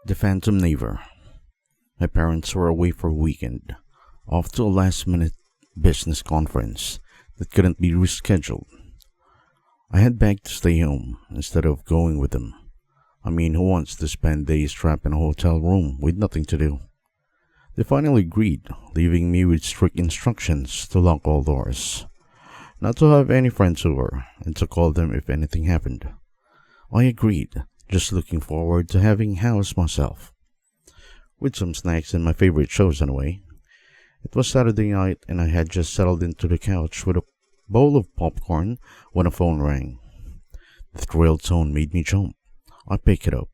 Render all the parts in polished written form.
The Phantom Neighbor. My parents were away for a weekend, off to a last minute business conference that couldn't be rescheduled. I had begged to stay home instead of going with them. I mean, who wants to spend days trapped in a hotel room with nothing to do? They finally agreed, leaving me with strict instructions to lock all doors, not to have any friends over, and to call them if anything happened. I agreed, just looking forward to having house myself, with some snacks and my favorite shows anyway. It was Saturday night and I had just settled into the couch with a bowl of popcorn when a phone rang. The thrilled tone made me jump. I picked it up.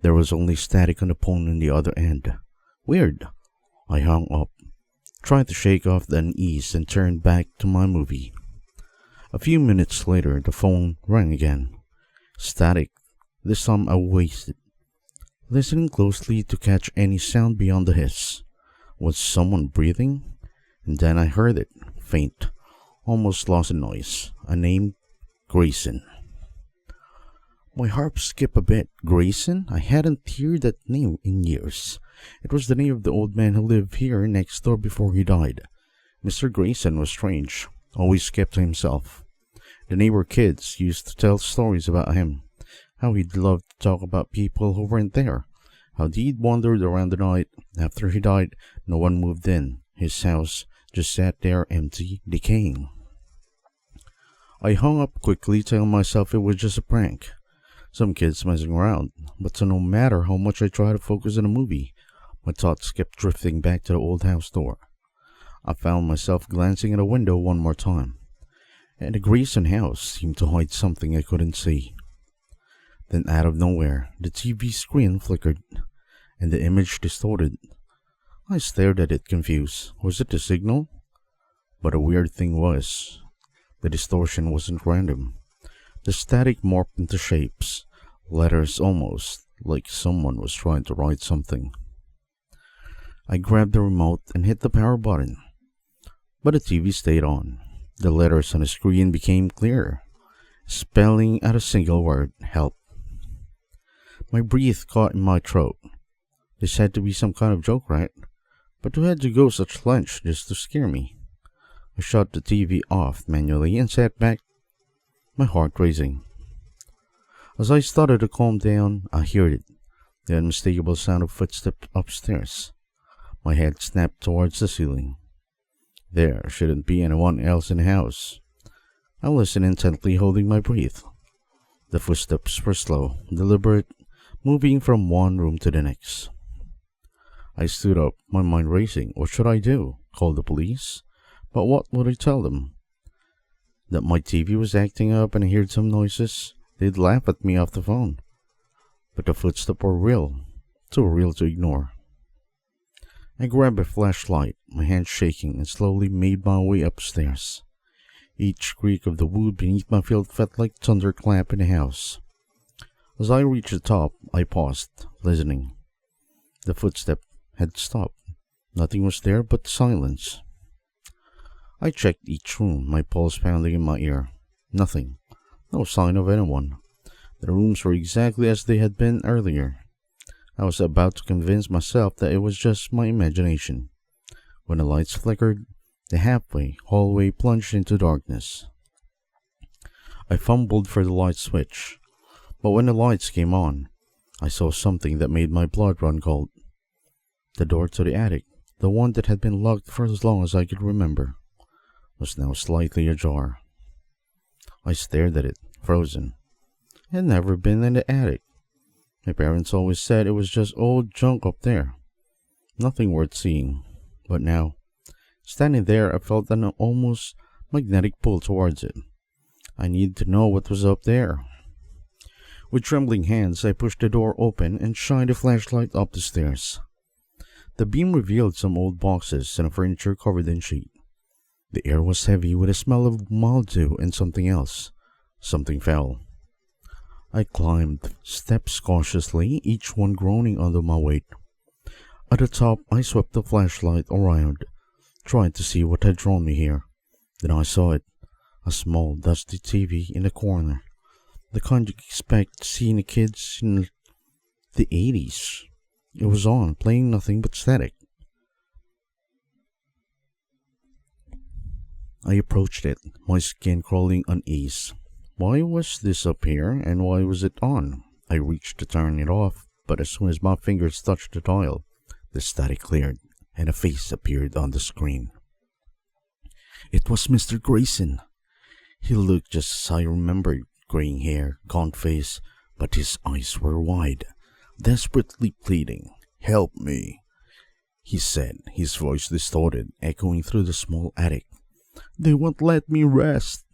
There was only static on the phone on the other end. Weird. I hung up, tried to shake off the unease and turned back to my movie. A few minutes later, the phone rang again. Static. This time I waited, listening closely to catch any sound beyond the hiss. Was someone breathing? And then I heard it, faint, almost lost in noise. A name, Grayson. My heart skipped a bit. Grayson? I hadn't heard that name in years. It was the name of the old man who lived here next door before he died. Mr. Grayson was strange, always kept to himself. The neighbor kids used to tell stories about him, how he'd love to talk about people who weren't there, how he'd wandered around the night. After he died, no one moved in. His house just sat there empty, decaying. I hung up quickly, telling myself it was just a prank. Some kids messing around, but so no matter how much I tried to focus on the movie, my thoughts kept drifting back to the old house door. I found myself glancing at a window one more time, and the Grayson house seemed to hide something I couldn't see. Then out of nowhere, the TV screen flickered, and the image distorted. I stared at it confused. Was it the signal? But the weird thing was, the distortion wasn't random. The static morphed into shapes, letters almost, like someone was trying to write something. I grabbed the remote and hit the power button, but the TV stayed on. The letters on the screen became clearer, spelling out a single word, help. My breath caught in my throat. This had to be some kind of joke, right? But who had to go such lengths just to scare me? I shut the TV off manually and sat back, my heart racing. As I started to calm down, I heard it, the unmistakable sound of footsteps upstairs. My head snapped towards the ceiling. There shouldn't be anyone else in the house. I listened intently, holding my breath. The footsteps were slow, deliberate, moving from one room to the next. I stood up, my mind racing. What should I do? Call the police? But what would I tell them? That my TV was acting up and I heard some noises? They'd laugh at me off the phone. But the footsteps were real, too real to ignore. I grabbed a flashlight, my hand shaking, and slowly made my way upstairs. Each creak of the wood beneath my feet felt like thunderclap in the house. As I reached the top, I paused, listening. The footstep had stopped. Nothing was there but silence. I checked each room, my pulse pounding in my ear. Nothing. No sign of anyone. The rooms were exactly as they had been earlier. I was about to convince myself that it was just my imagination, when the lights flickered, the halfway hallway plunged into darkness. I fumbled for the light switch, but when the lights came on, I saw something that made my blood run cold. The door to the attic, the one that had been locked for as long as I could remember, was now slightly ajar. I stared at it, frozen. I had never been in the attic. My parents always said it was just old junk up there. Nothing worth seeing. But now, standing there, I felt an almost magnetic pull towards it. I needed to know what was up there. With trembling hands, I pushed the door open and shined a flashlight up the stairs. The beam revealed some old boxes and a furniture covered in sheet. The air was heavy with a smell of mildew and something else. Something foul. I climbed steps cautiously, each one groaning under my weight. At the top, I swept the flashlight around, trying to see what had drawn me here. Then I saw it, a small, dusty TV in the corner, the kind you expect to see in the kids in the 80s. It was on, playing nothing but static. I approached it, my skin crawling unease. Why was this up here, and why was it on? I reached to turn it off, but as soon as my fingers touched the dial, the static cleared, and a face appeared on the screen. It was Mr. Grayson. He looked just as I remembered, graying hair, gaunt face, but his eyes were wide, desperately pleading. "Help me," he said, his voice distorted, echoing through the small attic. "They won't let me rest."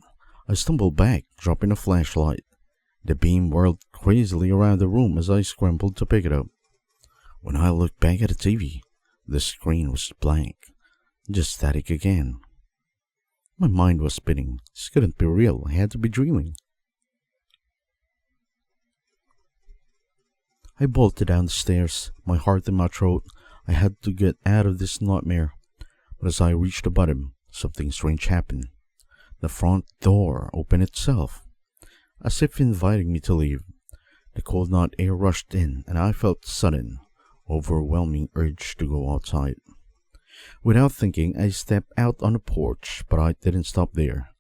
I stumbled back, dropping a flashlight. The beam whirled crazily around the room as I scrambled to pick it up. When I looked back at the TV, the screen was blank, just static again. My mind was spinning. This couldn't be real. I had to be dreaming. I bolted down the stairs, my heart in my throat. I had to get out of this nightmare. But as I reached the bottom, something strange happened. The front door opened itself, as if inviting me to leave. The cold night air rushed in, and I felt a sudden, overwhelming urge to go outside. Without thinking, I stepped out on the porch, but I didn't stop there.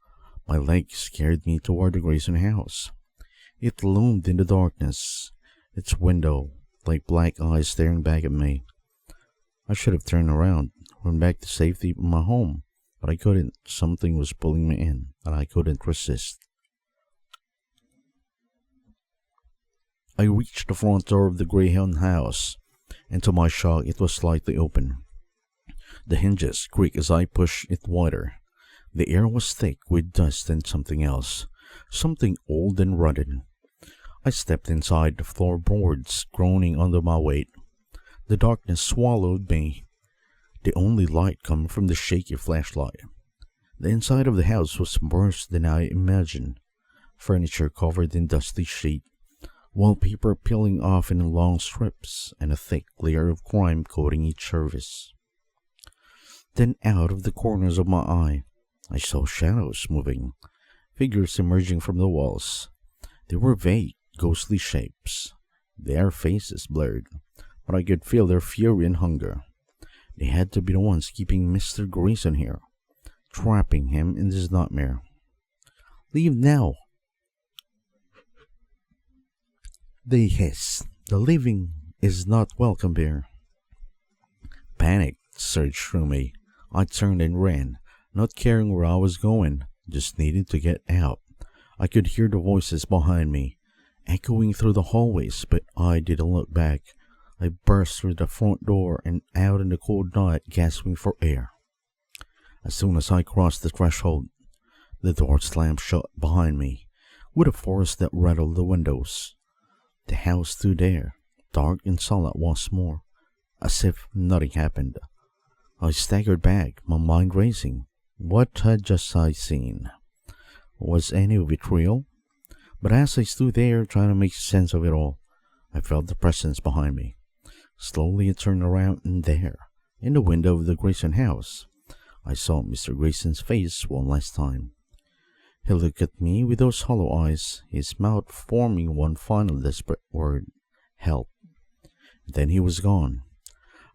My legs carried me toward the Grayson house. It loomed in the darkness, its window like black eyes staring back at me. I should have turned around, run back to safety in my home, but I couldn't. Something was pulling me in, and I couldn't resist. I reached the front door of the Greyhound house, and to my shock it was slightly open. The hinges creaked as I pushed it wider. The air was thick with dust and something else, something old and rotted. I stepped inside, the floorboards groaning under my weight. The darkness swallowed me, the only light coming from the shaky flashlight. The inside of the house was worse than I imagined. Furniture covered in dusty sheet, wallpaper peeling off in long strips, and a thick layer of grime coating each surface. Then out of the corners of my eye, I saw shadows moving, figures emerging from the walls. They were vague, ghostly shapes, their faces blurred, but I could feel their fury and hunger. They had to be the ones keeping Mr. Grayson here, trapping him in this nightmare. "Leave now," they hissed. "The living is not welcome here." Panic surged through me. I turned and ran, not caring where I was going, just needing to get out. I could hear the voices behind me, echoing through the hallways, but I didn't look back. I burst through the front door and out in the cold night, gasping for air. As soon as I crossed the threshold, the door slammed shut behind me, with a force that rattled the windows. The house stood there, dark and solid once more, as if nothing happened. I staggered back, my mind racing. What had just I seen? Was any of it real? But as I stood there trying to make sense of it all, I felt the presence behind me. Slowly I turned around, and there, in the window of the Grayson house, I saw Mr. Grayson's face one last time. He looked at me with those hollow eyes, his mouth forming one final desperate word: "Help." Then he was gone.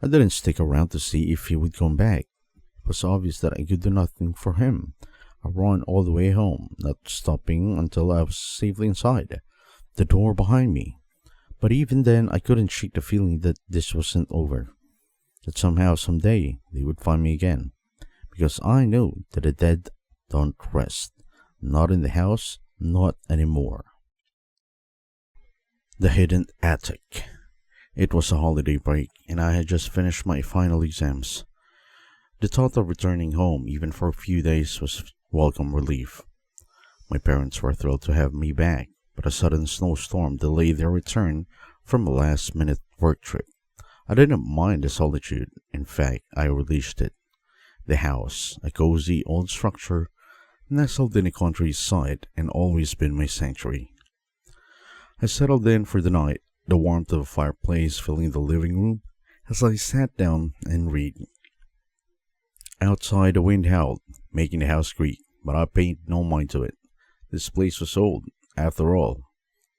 I didn't stick around to see if he would come back. It was obvious that I could do nothing for him. I ran all the way home, not stopping until I was safely inside, the door behind me. But even then, I couldn't shake the feeling that this wasn't over, that somehow, someday, they would find me again, because I knew that the dead don't rest, not in the house, not anymore. The Hidden Attic. It was a holiday break, and I had just finished my final exams. The thought of returning home, even for a few days, was welcome relief. My parents were thrilled to have me back, but a sudden snowstorm delayed their return from a last-minute work trip. I didn't mind the solitude. In fact, I relished it. The house, a cozy old structure, nestled in the countryside, and always been my sanctuary. I settled in for the night, the warmth of a fireplace filling the living room as I sat down and read. Outside the wind howled, making the house creak, but I paid no mind to it. This place was old, after all,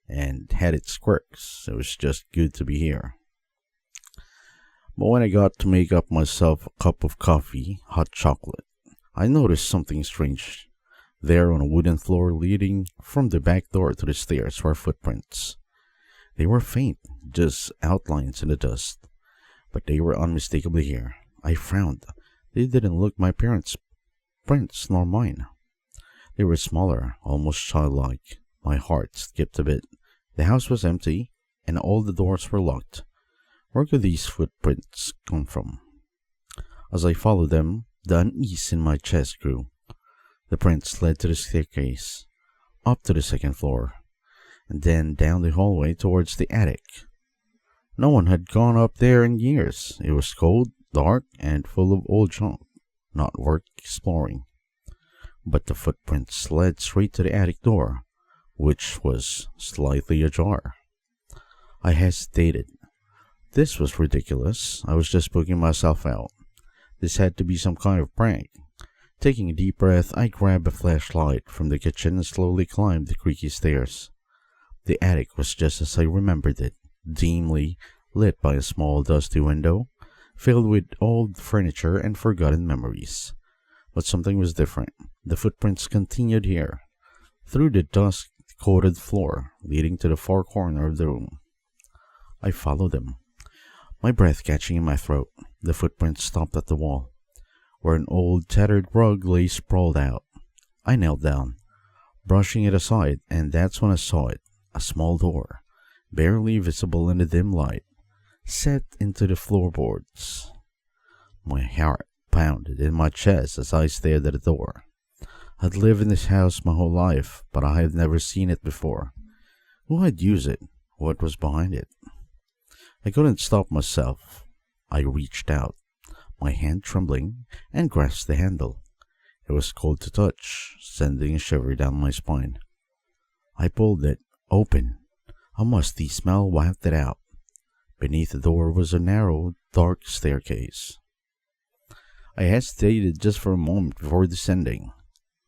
and had its quirks. It was just good to be here. But when I got to make up myself a cup of coffee, hot chocolate, I noticed something strange. There on a wooden floor leading from the back door to the stairs were footprints. They were faint, just outlines in the dust, but they were unmistakably here. I frowned. They didn't look my parents' prints nor mine. They were smaller, almost childlike. My heart skipped a bit. The house was empty, and all the doors were locked. Where could these footprints come from? As I followed them, the unease in my chest grew. The prints led to the staircase, up to the second floor, and then down the hallway towards the attic. No one had gone up there in years. It was cold, dark, and full of old junk, not worth exploring. But the footprints led straight to the attic door, which was slightly ajar. I hesitated. This was ridiculous. I was just booking myself out. This had to be some kind of prank. Taking a deep breath, I grabbed a flashlight from the kitchen and slowly climbed the creaky stairs. The attic was just as I remembered it, dimly lit by a small dusty window, filled with old furniture and forgotten memories. But something was different. The footprints continued here, through the dust-coated floor, leading to the far corner of the room. I followed them, my breath catching in my throat. The footprints stopped at the wall, where an old tattered rug lay sprawled out. I knelt down, brushing it aside, and that's when I saw it. A small door, barely visible in the dim light, set into the floorboards. My heart pounded in my chest as I stared at the door. I'd lived in this house my whole life, but I had never seen it before. Who had used it? What was behind it? I couldn't stop myself. I reached out, my hand trembling, and grasped the handle. It was cold to touch, sending a shiver down my spine. I pulled it open. A musty smell wafted out. Beneath the door was a narrow, dark staircase. I hesitated just for a moment before descending.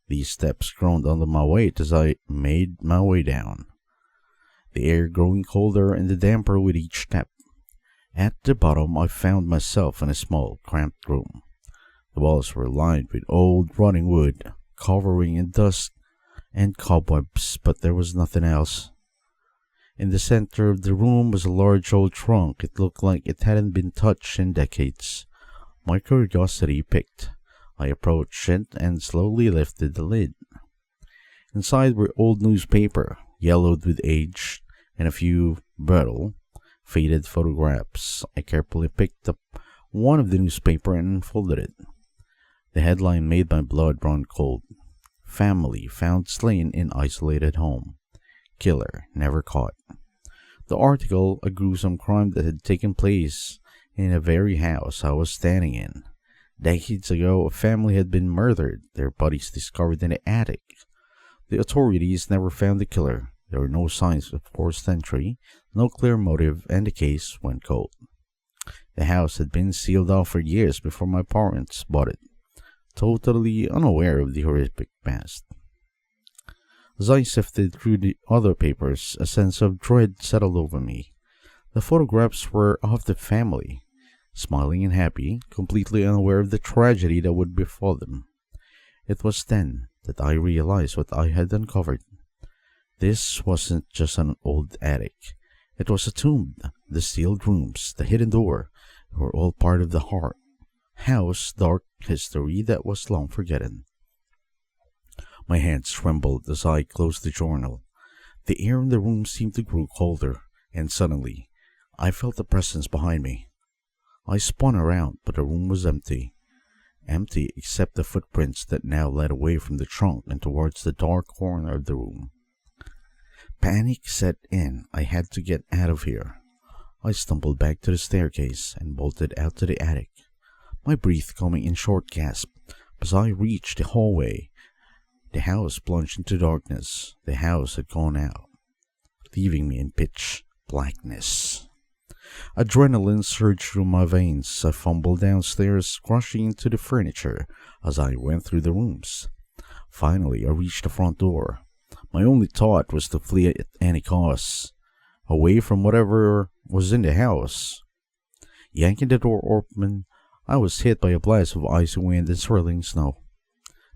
These steps groaned under my weight as I made my way down, the air growing colder and damper with each step. At the bottom, I found myself in a small, cramped room. The walls were lined with old, rotting wood, covering in dust and cobwebs, but there was nothing else. In the center of the room was a large old trunk. It looked like it hadn't been touched in decades. My curiosity piqued. I approached it and slowly lifted the lid. Inside were old newspaper, yellowed with age, and a few brittle, faded photographs. I carefully picked up one of the newspaper and unfolded it. The headline made my blood run cold. Family found slain in isolated home. Killer never caught. The article, a gruesome crime that had taken place in the very house I was standing in. Decades ago, a family had been murdered, their bodies discovered in the attic. The authorities never found the killer. There were no signs of forced entry, no clear motive, and the case went cold. The house had been sealed off for years before my parents bought it, totally unaware of the horrific past. As I sifted through the other papers, a sense of dread settled over me. The photographs were of the family, smiling and happy, completely unaware of the tragedy that would befall them. It was then that I realized what I had uncovered. This wasn't just an old attic. It was a tomb. The sealed rooms, the hidden door, were all part of the heart. House, dark history that was long forgotten. My hands trembled as I closed the journal. The air in the room seemed to grow colder, and suddenly, I felt a presence behind me. I spun around, but the room was empty. Empty except the footprints that now led away from the trunk and towards the dark corner of the room. Panic set in. I had to get out of here. I stumbled back to the staircase and bolted out to the attic, my breath coming in short gasps. As I reached the hallway, the house plunged into darkness. The house had gone out, leaving me in pitch blackness. Adrenaline surged through my veins. I fumbled downstairs, crushing into the furniture as I went through the rooms. Finally, I reached the front door. My only thought was to flee at any cost, away from whatever was in the house. Yanking the door open, I was hit by a blast of icy wind and swirling snow.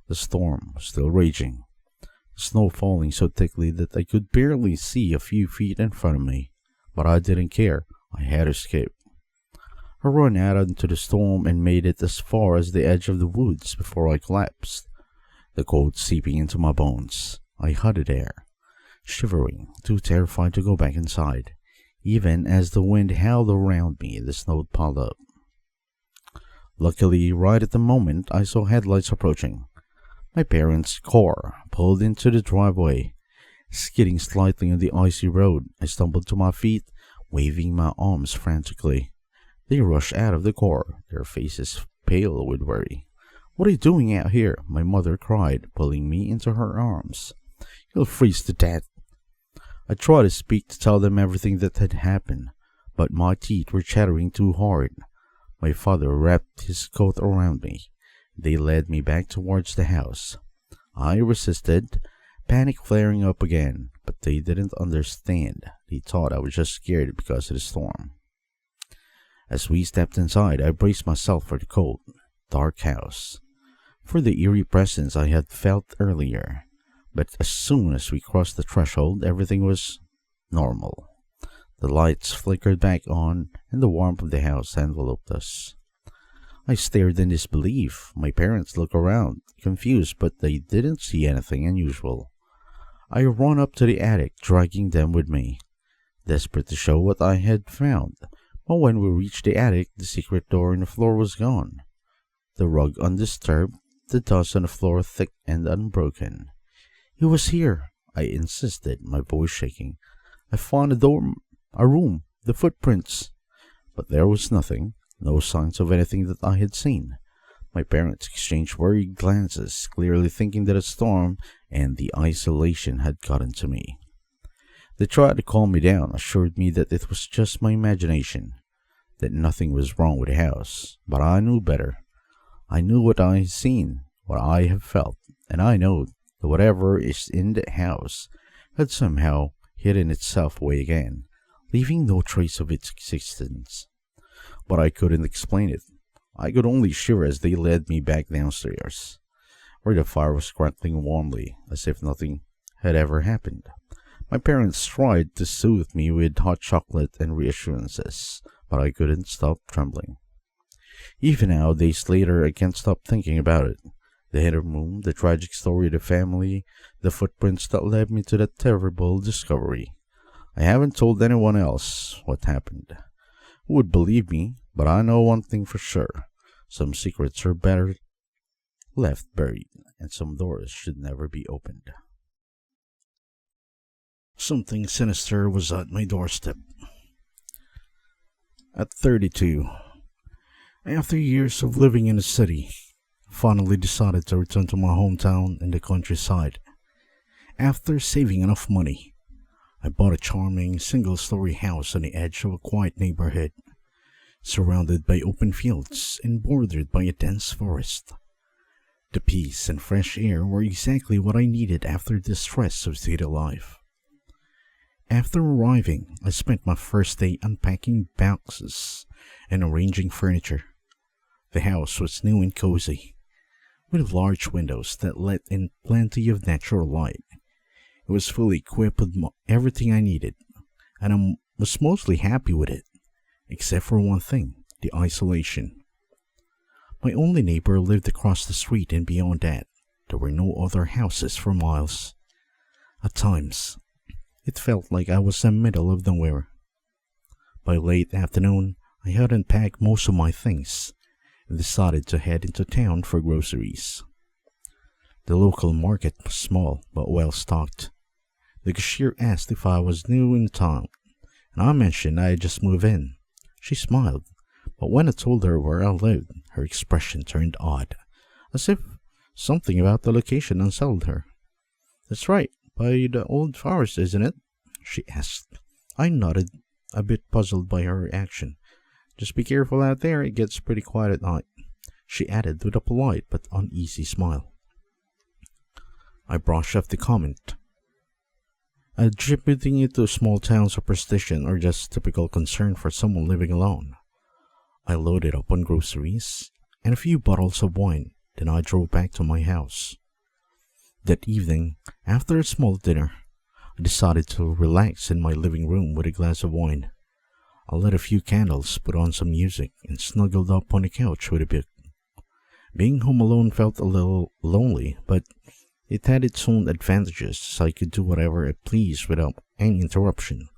The storm was still raging, the snow falling so thickly that I could barely see a few feet in front of me. But I didn't care. I had to escape. I ran out into the storm and made it as far as the edge of the woods before I collapsed, the cold seeping into my bones. I huddled there, shivering, too terrified to go back inside. Even as the wind howled around me, the snow piled up. Luckily, right at the moment, I saw headlights approaching. My parents' car pulled into the driveway. Skidding slightly on the icy road, I stumbled to my feet, waving my arms frantically. They rushed out of the car, their faces pale with worry. "What are you doing out here?" my mother cried, pulling me into her arms. "You'll freeze to death." I tried to speak to tell them everything that had happened, but my teeth were chattering too hard. My father wrapped his coat around me. They led me back towards the house. I resisted, panic flaring up again, but they didn't understand. They thought I was just scared because of the storm. As we stepped inside, I braced myself for the cold, dark house, for the eerie presence I had felt earlier. But as soon as we crossed the threshold, everything was normal. The lights flickered back on, and the warmth of the house enveloped us. I stared in disbelief. My parents looked around, confused, but they didn't see anything unusual. I ran up to the attic, dragging them with me, desperate to show what I had found. But when we reached the attic, the secret door in the floor was gone. The rug undisturbed, the dust on the floor thick and unbroken. "It was here," I insisted, my voice shaking. "I found a room, the footprints." But there was nothing, no signs of anything that I had seen. My parents exchanged worried glances, clearly thinking that a storm and the isolation had gotten to me. They tried to calm me down, assured me that it was just my imagination, that nothing was wrong with the house. But I knew better. I knew what I had seen, what I had felt, and I know that whatever is in the house had somehow hidden itself away again, leaving no trace of its existence. But I couldn't explain it. I could only shiver as they led me back downstairs, where the fire was crackling warmly, as if nothing had ever happened. My parents tried to soothe me with hot chocolate and reassurances, but I couldn't stop trembling. Even now, days later, I can't stop thinking about it. The hidden room, the tragic story of the family, the footprints that led me to that terrible discovery. I haven't told anyone else what happened. Who would believe me? But I know one thing for sure. Some secrets are better left buried, and some doors should never be opened. Something sinister was at my doorstep. At 32, after years of living in the city, I finally decided to return to my hometown in the countryside. After saving enough money, I bought a charming single-story house on the edge of a quiet neighborhood, surrounded by open fields and bordered by a dense forest. The peace and fresh air were exactly what I needed after the stress of city life. After arriving, I spent my first day unpacking boxes and arranging furniture. The house was new and cozy, with large windows that let in plenty of natural light. It was fully equipped with everything I needed, and I was mostly happy with it, except for one thing, the isolation. My only neighbor lived across the street, and beyond that, there were no other houses for miles. At times, it felt like I was in the middle of nowhere. By late afternoon, I had unpacked most of my things and decided to head into town for groceries. The local market was small but well stocked. The cashier asked if I was new in town, and I mentioned I had just moved in. She smiled, but when I told her where I lived, her expression turned odd, as if something about the location unsettled her. "That's right, by the old forest, isn't it?" she asked. I nodded, a bit puzzled by her reaction. "Just be careful out there, it gets pretty quiet at night," she added with a polite but uneasy smile. I brushed off the comment, attributing it to small town superstition or just typical concern for someone living alone. I loaded up on groceries and a few bottles of wine, then I drove back to my house. That evening, after a small dinner, I decided to relax in my living room with a glass of wine. I lit a few candles, put on some music, and snuggled up on the couch with a book. Being home alone felt a little lonely, but it had its own advantages, so I could do whatever I pleased without any interruption.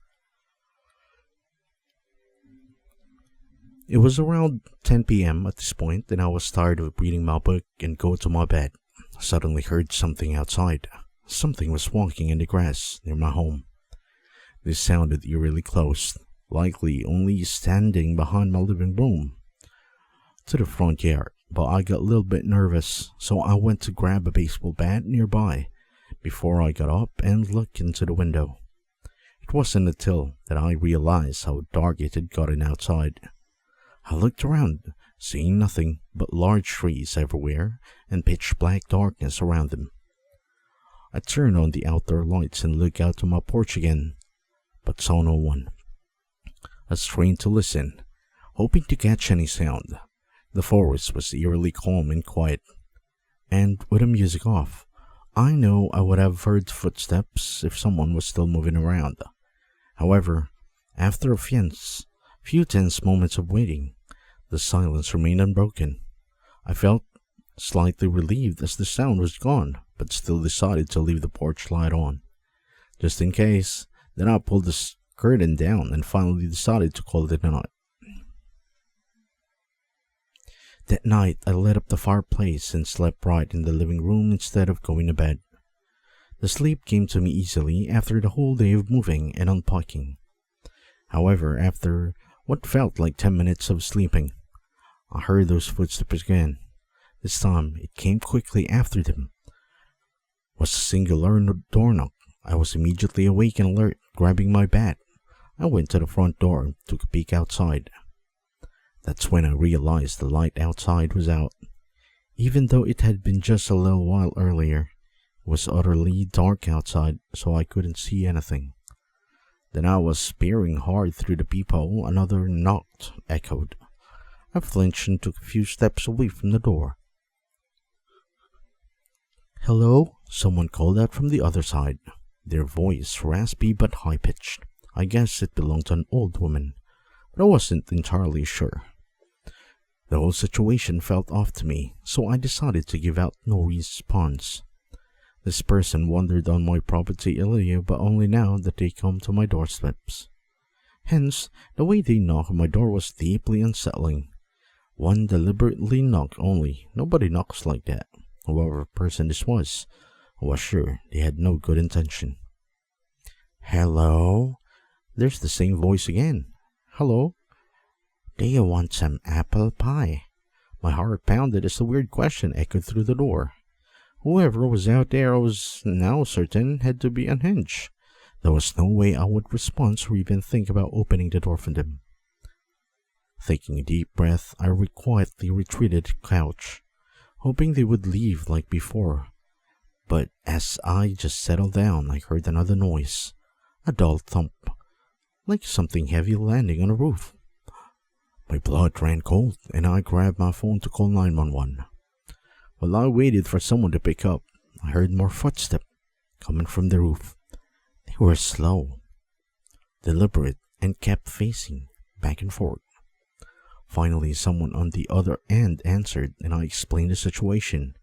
It was around 10 p.m. at this point, and I was tired of reading my book and go to my bed. I suddenly heard something outside. Something was walking in the grass near my home. This sounded eerily close, likely only standing behind my living room to the front yard, but I got a little bit nervous, so I went to grab a baseball bat nearby before I got up and looked into the window. It wasn't until that I realized how dark it had gotten outside. I looked around, seeing nothing but large trees everywhere and pitch black darkness around them. I turned on the outdoor lights and looked out to my porch again, but saw no one. I strained to listen, hoping to catch any sound. The forest was eerily calm and quiet, and with the music off, I know I would have heard footsteps if someone was still moving around. However, after a few tense moments of waiting, the silence remained unbroken. I felt slightly relieved as the sound was gone, but still decided to leave the porch light on, just in case. Then I pulled the curtain down and finally decided to call it a night. That night, I lit up the fireplace and slept right in the living room instead of going to bed. The sleep came to me easily after the whole day of moving and unpacking. However, after what felt like 10 minutes of sleeping, I heard those footsteps again. This time, it came quickly after them. It was a singular door knock. I was immediately awake and alert, grabbing my bat. I went to the front door and took a peek outside. That's when I realized the light outside was out. Even though it had been just a little while earlier, it was utterly dark outside, so I couldn't see anything. Then I was peering hard through the peephole. Another knock echoed. I flinched and took a few steps away from the door. "Hello?" Someone called out from the other side, their voice raspy but high-pitched. I guess it belonged to an old woman, but I wasn't entirely sure. The whole situation felt off to me, so I decided to give out no response. This person wandered on my property earlier, but only now that they come to my doorsteps. Hence, the way they knocked on my door was deeply unsettling. One deliberately knocked only. Nobody knocks like that. Whoever person this was, I was sure they had no good intention. "Hello?" There's the same voice again. "Hello? Do you want some apple pie?" My heart pounded as the weird question echoed through the door. Whoever was out there, I was now certain, had to be unhinged. There was no way I would respond or even think about opening the door for them. Taking a deep breath, I quietly retreated to the couch, hoping they would leave like before. But as I just settled down, I heard another noise, a dull thump, like something heavy landing on a roof. My blood ran cold, and I grabbed my phone to call 911. While I waited for someone to pick up, I heard more footsteps coming from the roof. They were slow, deliberate, and kept facing back and forth. Finally, someone on the other end answered, and I explained the situation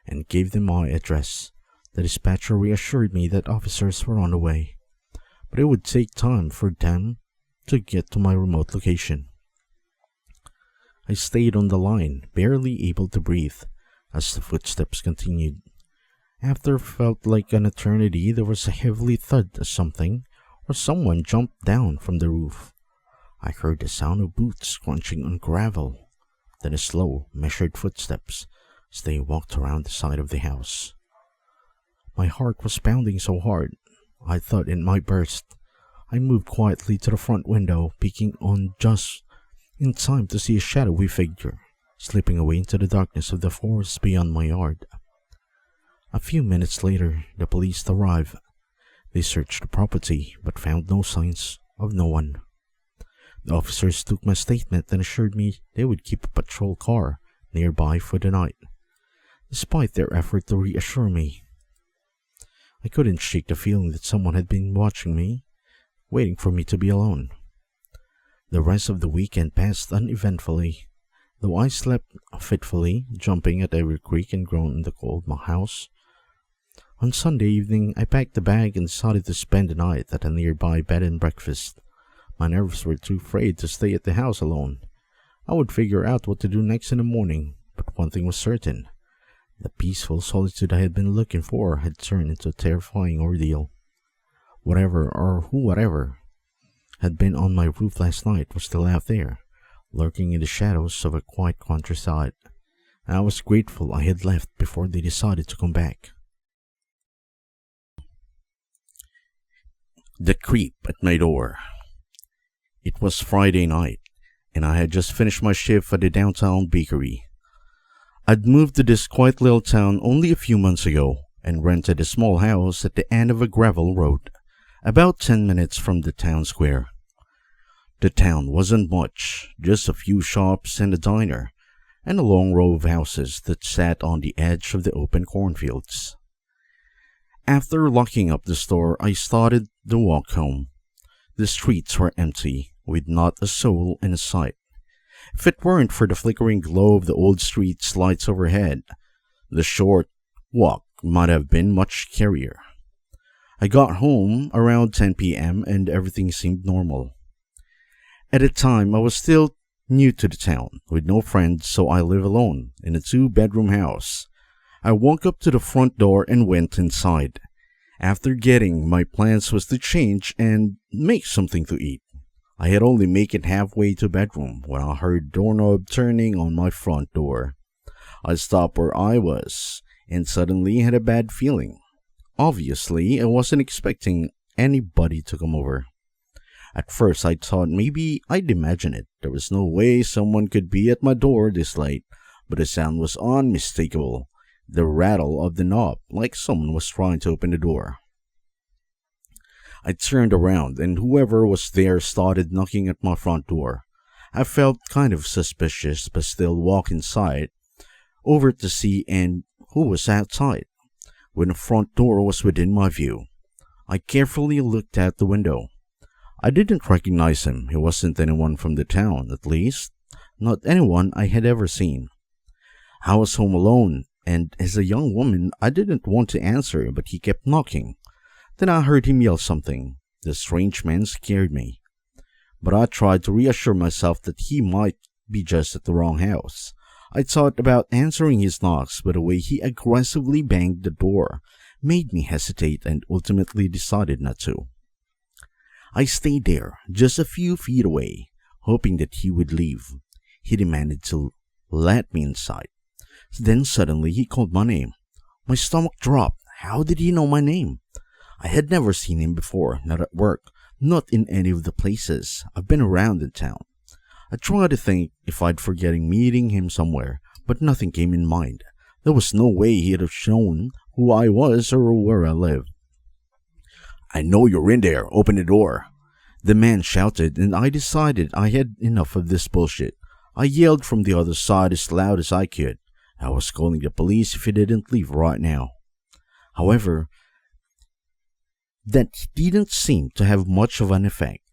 and gave them my address. The dispatcher reassured me that officers were on the way, but it would take time for them to get to my remote location. I stayed on the line, barely able to breathe, as the footsteps continued. After felt like an eternity, there was a heavy thud as something or someone jumped down from the roof. I heard the sound of boots crunching on gravel, then a slow, measured footsteps as they walked around the side of the house. My heart was pounding so hard, I thought it might burst. I moved quietly to the front window, peeking on just in time to see a shadowy figure slipping away into the darkness of the forest beyond my yard. A few minutes later, the police arrived. They searched the property but found no signs of no one. The officers took my statement and assured me they would keep a patrol car nearby for the night. Despite their effort to reassure me, I couldn't shake the feeling that someone had been watching me, waiting for me to be alone. The rest of the weekend passed uneventfully, though I slept fitfully, jumping at every creak and groan in the cold house. On Sunday evening, I packed a bag and decided to spend the night at a nearby bed and breakfast. My nerves were too frayed to stay at the house alone. I would figure out what to do next in the morning, but one thing was certain. The peaceful solitude I had been looking for had turned into a terrifying ordeal. Whatever had been on my roof last night was still out there, lurking in the shadows of a quiet countryside, and I was grateful I had left before they decided to come back. The creep at my door. It was Friday night, and I had just finished my shift at the downtown bakery. I'd moved to this quiet little town only a few months ago and rented a small house at the end of a gravel road, about 10 minutes from the town square. The town wasn't much, just a few shops and a diner, and a long row of houses that sat on the edge of the open cornfields. After locking up the store, I started the walk home. The streets were empty, with not a soul in sight. If it weren't for the flickering glow of the old street's lights overhead, the short walk might have been much scarier. I got home around 10 p.m. and everything seemed normal. At the time, I was still new to the town, with no friends, so I live alone in a 2-bedroom house. I walked up to the front door and went inside. After getting my plans was to change and make something to eat. I had only made it halfway to bedroom when I heard doorknob turning on my front door. I stopped where I was and suddenly had a bad feeling. Obviously, I wasn't expecting anybody to come over. At first, I thought maybe I'd imagine it. There was no way someone could be at my door this late, but the sound was unmistakable. The rattle of the knob, like someone was trying to open the door. I turned around, and whoever was there started knocking at my front door. I felt kind of suspicious, but still walked inside, over to see and who was outside. When the front door was within my view, I carefully looked out the window. I didn't recognize him. He wasn't anyone from the town, at least not anyone I had ever seen. I was home alone, and as a young woman, I didn't want to answer, but he kept knocking. Then I heard him yell something. The strange man scared me, but I tried to reassure myself that he might be just at the wrong house. I thought about answering his knocks, but the way he aggressively banged the door made me hesitate and ultimately decided not to. I stayed there, just a few feet away, hoping that he would leave. He demanded to let me inside. Then suddenly he called my name. My stomach dropped. How did he know my name? I had never seen him before, not at work, not in any of the places I've been around in town. I tried to think if I'd forgetting meeting him somewhere, but nothing came in mind. There was no way he'd have shown who I was or where I lived. "I know you're in there. Open the door," the man shouted, and I decided I had enough of this bullshit. I yelled from the other side as loud as I could. I was calling the police if he didn't leave right now. However, that didn't seem to have much of an effect.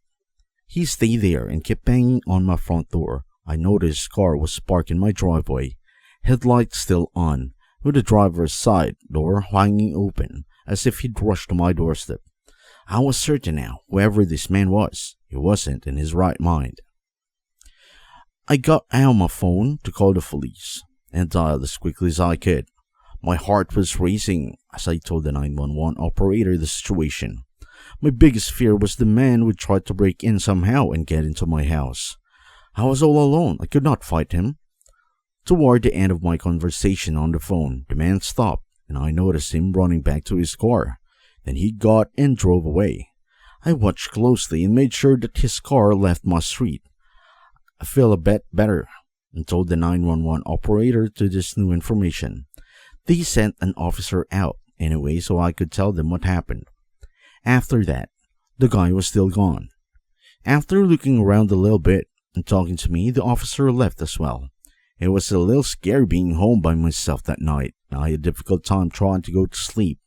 He stayed there and kept banging on my front door. I noticed his car was parked in my driveway, headlights still on, with the driver's side door hanging open, as if he'd rushed to my doorstep. I was certain now, whoever this man was, he wasn't in his right mind. I got out my phone to call the police and dialed as quickly as I could. My heart was racing as I told the 911 operator the situation. My biggest fear was the man would try to break in somehow and get into my house. I was all alone. I could not fight him. Toward the end of my conversation on the phone, the man stopped, and I noticed him running back to his car. Then he got and drove away. I watched closely and made sure that his car left my street. I felt a bit better and told the 911 operator to this new information. They sent an officer out anyway so I could tell them what happened. After that, the guy was still gone. After looking around a little bit and talking to me, the officer left as well. It was a little scary being home by myself that night. I had a difficult time trying to go to sleep,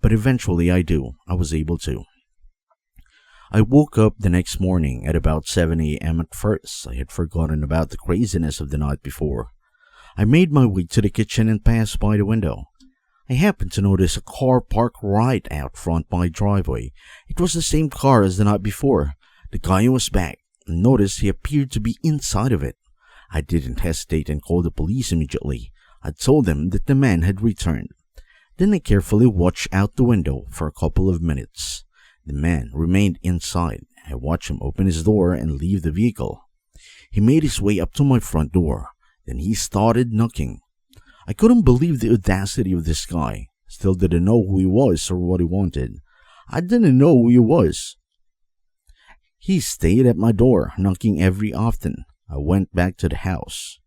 but eventually I was able to. I woke up the next morning at about 7 a.m. At first, I had forgotten about the craziness of the night before. I made my way to the kitchen and passed by the window. I happened to notice a car parked right out front my driveway. It was the same car as the night before. The guy was back, and noticed he appeared to be inside of it. I didn't hesitate and called the police immediately. I told them that the man had returned. Then I carefully watched out the window for a couple of minutes. The man remained inside. I watched him open his door and leave the vehicle. He made his way up to my front door. Then he started knocking. I couldn't believe the audacity of this guy. Still didn't know who he was or what he wanted. I didn't know who he was. He stayed at my door, knocking every often. I went back to the house.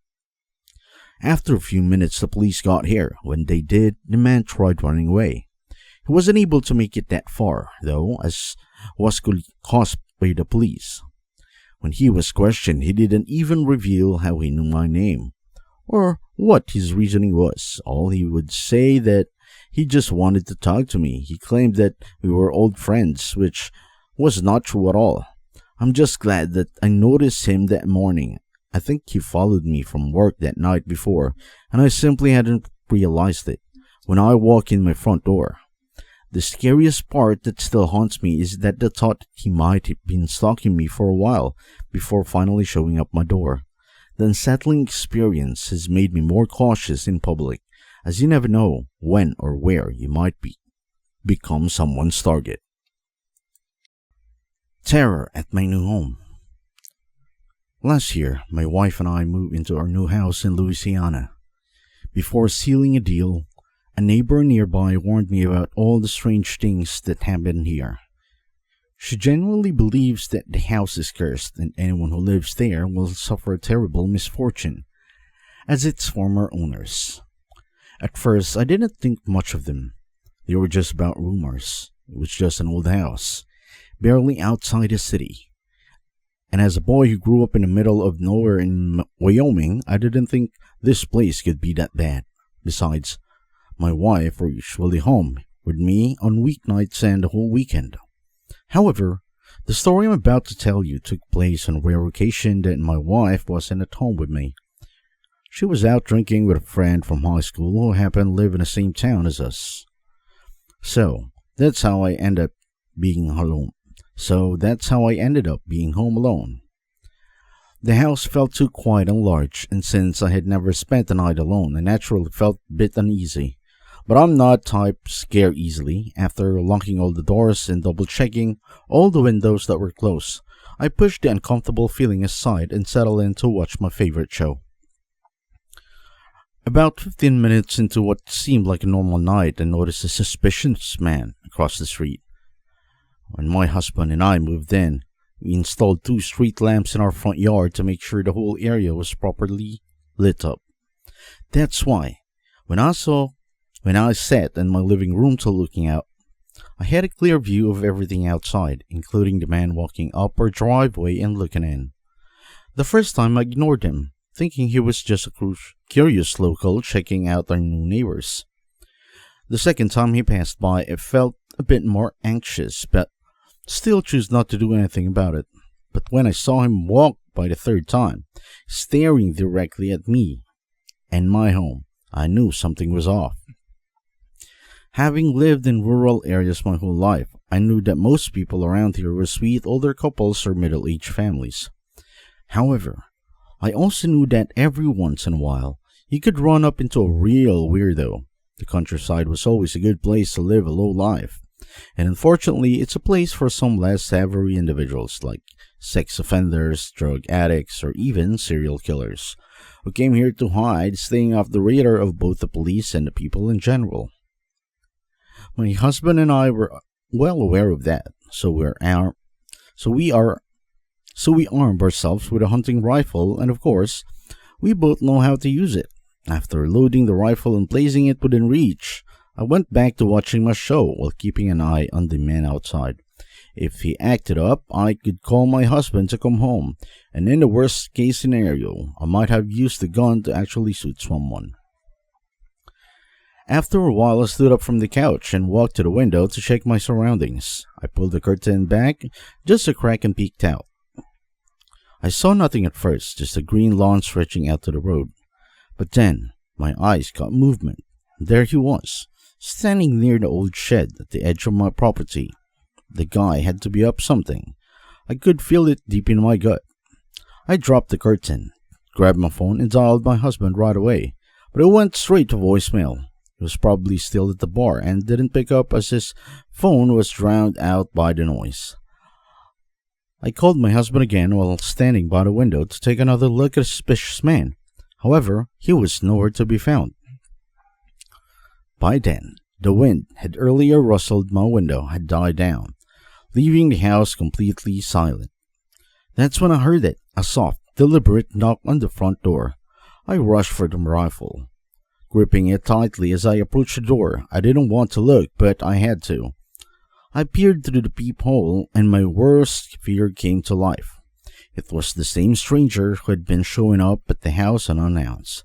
After a few minutes, the police got here. When they did, the man tried running away. He wasn't able to make it that far, though, as was caused by the police. When he was questioned, he didn't even reveal how he knew my name, or what his reasoning was. All he would say that he just wanted to talk to me. He claimed that we were old friends, which was not true at all. I'm just glad that I noticed him that morning. I think he followed me from work that night before, and I simply hadn't realized it when I walked in my front door. The scariest part that still haunts me is that the thought he might have been stalking me for a while before finally showing up my door. The unsettling experience has made me more cautious in public, as you never know when or where you might become someone's target. Terror at my new home. Last year, my wife and I moved into our new house in Louisiana. Before sealing a deal, a neighbor nearby warned me about all the strange things that happen here. She genuinely believes that the house is cursed and anyone who lives there will suffer a terrible misfortune, as its former owners. At first, I didn't think much of them. They were just about rumors. It was just an old house, barely outside the city. And as a boy who grew up in the middle of nowhere in Wyoming, I didn't think this place could be that bad. Besides, my wife was usually home with me on weeknights and the whole weekend. However, the story I'm about to tell you took place on a rare occasion that my wife wasn't at home with me. She was out drinking with a friend from high school who happened to live in the same town as us. So, that's how I ended up being home alone. The house felt too quiet and large, and since I had never spent the night alone, I naturally felt a bit uneasy. But I'm not type scared easily. After locking all the doors and double-checking all the windows that were closed, I pushed the uncomfortable feeling aside and settled in to watch my favorite show. About 15 minutes into what seemed like a normal night, I noticed a suspicious man across the street. When my husband and I moved in, we installed 2 street lamps in our front yard to make sure the whole area was properly lit up. That's why, when I sat in my living room to looking out, I had a clear view of everything outside, including the man walking up our driveway and looking in. The first time I ignored him, thinking he was just a curious local checking out our new neighbors. The second time he passed by, I felt a bit more anxious, but still chose not to do anything about it. But when I saw him walk by the third time, staring directly at me and my home, I knew something was off. Having lived in rural areas my whole life, I knew that most people around here were sweet older couples or middle-aged families. However, I also knew that every once in a while, you could run up into a real weirdo. The countryside was always a good place to live a low life, and unfortunately, it's a place for some less savory individuals like sex offenders, drug addicts, or even serial killers, who came here to hide, staying off the radar of both the police and the people in general. My husband and I were well aware of that, so we armed ourselves with a hunting rifle, and of course, we both know how to use it. After loading the rifle and placing it within reach, I went back to watching my show while keeping an eye on the man outside. If he acted up, I could call my husband to come home, and in the worst case scenario, I might have used the gun to actually shoot someone. After a while, I stood up from the couch and walked to the window to check my surroundings. I pulled the curtain back just a crack and peeked out. I saw nothing at first, just a green lawn stretching out to the road. But then, my eyes caught movement. There he was, standing near the old shed at the edge of my property. The guy had to be up something. I could feel it deep in my gut. I dropped the curtain, grabbed my phone, and dialed my husband right away. But it went straight to voicemail. He was probably still at the bar and didn't pick up as his phone was drowned out by the noise. I called my husband again while standing by the window to take another look at the suspicious man. However, he was nowhere to be found. By then, the wind had earlier rustled my window had died down, leaving the house completely silent. That's when I heard it, a soft, deliberate knock on the front door. I rushed for the rifle, gripping it tightly as I approached the door. I didn't want to look, but I had to. I peered through the peephole, and my worst fear came to life. It was the same stranger who had been showing up at the house unannounced,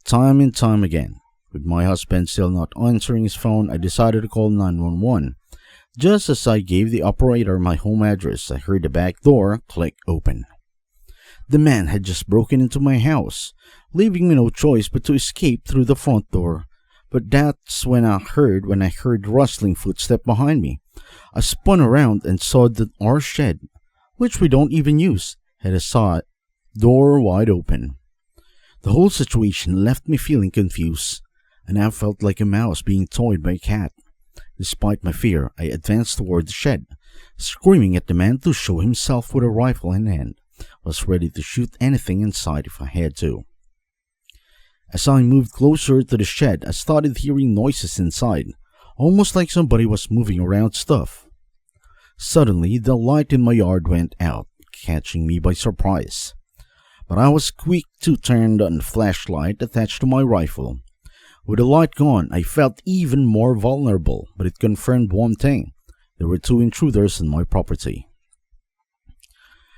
time and time again. With my husband still not answering his phone, I decided to call 911. Just as I gave the operator my home address, I heard the back door click open. The man had just broken into my house, leaving me no choice but to escape through the front door. But that's when I heard rustling footsteps behind me. I spun around and saw that our shed, which we don't even use, had a side door wide open. The whole situation left me feeling confused, and I felt like a mouse being toyed by a cat. Despite my fear, I advanced toward the shed, screaming at the man to show himself with a rifle in hand. I was ready to shoot anything inside if I had to. As I moved closer to the shed, I started hearing noises inside, almost like somebody was moving around stuff. Suddenly, the light in my yard went out, catching me by surprise. But I was quick to turn on the flashlight attached to my rifle. With the light gone, I felt even more vulnerable, but it confirmed one thing. There were two intruders on my property.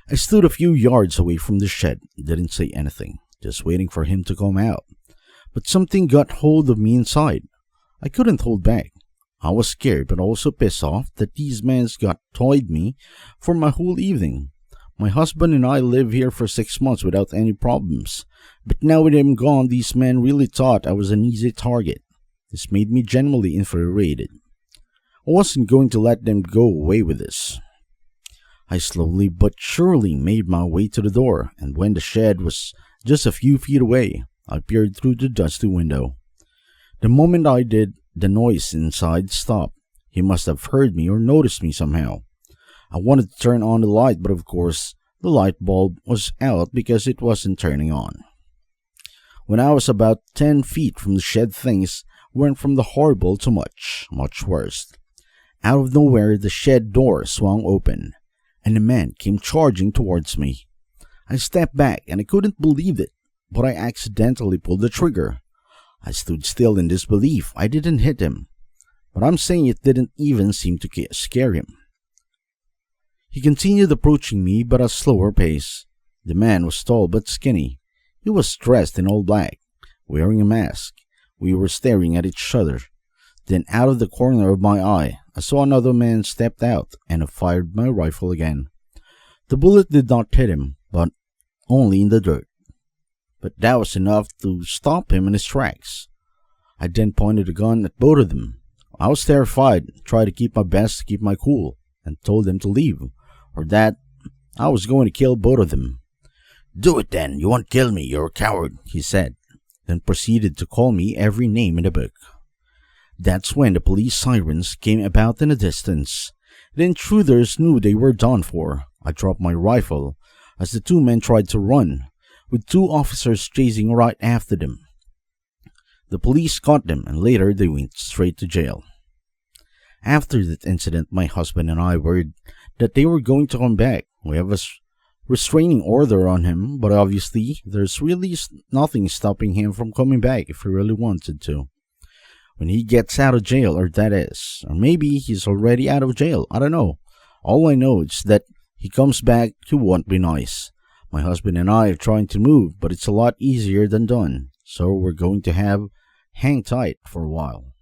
I stood a few yards away from the shed, didn't say anything, just waiting for him to come out. But something got hold of me inside. I couldn't hold back. I was scared but also pissed off that these men got toyed me for my whole evening. My husband and I lived here for 6 months without any problems. But now with him gone, these men really thought I was an easy target. This made me genuinely infuriated. I wasn't going to let them go away with this. I slowly but surely made my way to the door, and when the shed was just a few feet away, I peered through the dusty window. The moment I did, the noise inside stopped. He must have heard me or noticed me somehow. I wanted to turn on the light, but of course, the light bulb was out because it wasn't turning on. When I was about 10 feet from the shed, things went from the horrible to much, much worse. Out of nowhere, the shed door swung open, and a man came charging towards me. I stepped back, and I couldn't believe it, but I accidentally pulled the trigger. I stood still in disbelief. I didn't hit him, but I'm saying it didn't even seem to scare him. He continued approaching me, but at a slower pace. The man was tall but skinny. He was dressed in all black, wearing a mask. We were staring at each other. Then out of the corner of my eye, I saw another man step out, and I fired my rifle again. The bullet did not hit him, but only in the dirt. But that was enough to stop him in his tracks. I then pointed the gun at both of them. I was terrified, tried to keep my best to keep my cool, and told them to leave, or that I was going to kill both of them. "Do it then, you won't kill me, you're a coward," he said, then proceeded to call me every name in the book. That's when the police sirens came about in the distance. The intruders knew they were done for. I dropped my rifle as the two men tried to run, with 2 officers chasing right after them. The police caught them, and later they went straight to jail. After that incident, my husband and I worried that they were going to come back. We have a restraining order on him, but obviously there's really nothing stopping him from coming back if he really wanted to. When he gets out of jail, or that is, or maybe he's already out of jail, I don't know. All I know is that he comes back to won't be nice. My husband and I are trying to move, but it's a lot easier than done. So we're going to have hang tight for a while.